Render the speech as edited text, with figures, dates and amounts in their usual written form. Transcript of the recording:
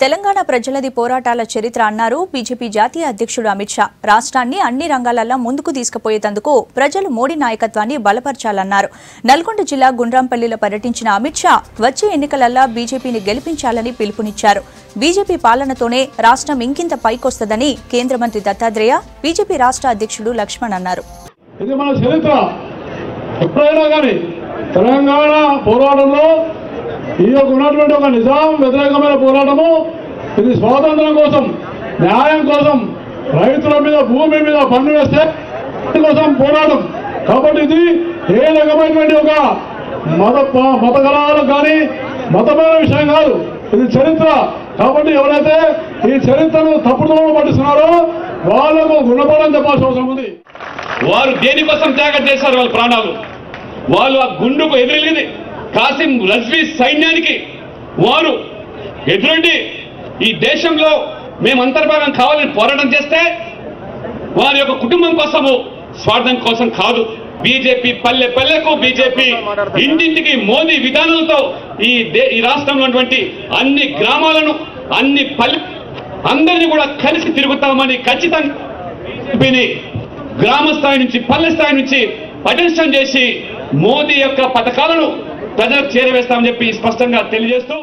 తెలంగాణ ప్రజలది పోరాటాల చరిత్ర అన్నారు బీజేపీ జాతీయ అధ్యక్షుడు అమిత్ షా. రాష్ట్రాన్ని అన్ని రంగాలలో ముందుకు తీసుకుపోయేందుకు ప్రజలు మోడీ నాయకత్వాన్ని బలపర్చాలన్నారు. నల్గొండ జిల్లా గుండ్రాంపల్లిలో పర్యటించిన అమిత్ షా వచ్చే ఎన్నికలలో బీజేపీని గెలిపించాలని పిలుపునిచ్చారు. బీజేపీ పాలనతోనే రాష్ట్రం ఇంకింత పైకొస్తదని కేంద్ర మంత్రి దత్తాత్రేయ, బీజేపీ రాష్ట్ర అధ్యక్షుడు లక్ష్మణ్ అన్నారు. ఇది మన చరిత్ర. ఎప్పుడైనా కానీ తెలంగాణ పోరాటంలో ఈ యొక్క ఉన్నటువంటి ఒక నిజాం వ్యతిరేకమైన పోరాటము, ఇది స్వాతంత్రం కోసం, న్యాయం కోసం, రైతుల మీద భూమి మీద పన్ను వేస్తే కోసం పోరాటం. కాబట్టి ఇది ఏ రకమైనటువంటి ఒక మత కళాలకు కానీ మతమైన విషయం కాదు, ఇది చరిత్ర. కాబట్టి ఎవరైతే ఈ చరిత్రను తప్పుదోవ పట్టిస్తున్నారో వాళ్లకు గుణపాఠం చెప్పాల్సిన అవసరం ఉంది. వారు దేనికోసం త్యాగం చేశారు, వాళ్ళ ప్రాణాలు. వాళ్ళు ఆ గుండుకు ఎదురెళ్ళింది కాసిం రజ్వీ సైన్యానికి వారు ఎదురుండి ఈ దేశంలో మేము అంతర్భాగం కావాలని పోరాటం చేస్తే వారి యొక్క కుటుంబం కోసము, స్వార్థం కోసం కాదు. బీజేపీ పల్లె పల్లెకు, బీజేపీ ఇంటింటికి మోదీ విధానాలతో ఈ రాష్ట్రంలో ఉన్నటువంటి అన్ని గ్రామాలను, అన్ని పల్లె అందరినీ కూడా కలిసి తిరుగుతామని ఖచ్చితంగా బీజేపీని గ్రామ స్థాయి నుంచి పల్లె స్థాయి నుంచి పటిష్టం చేసి మోదీ యొక్క పథకాలను ప్రజలకు చేరవేస్తామని చెప్పి స్పష్టంగా తెలియజేస్తూ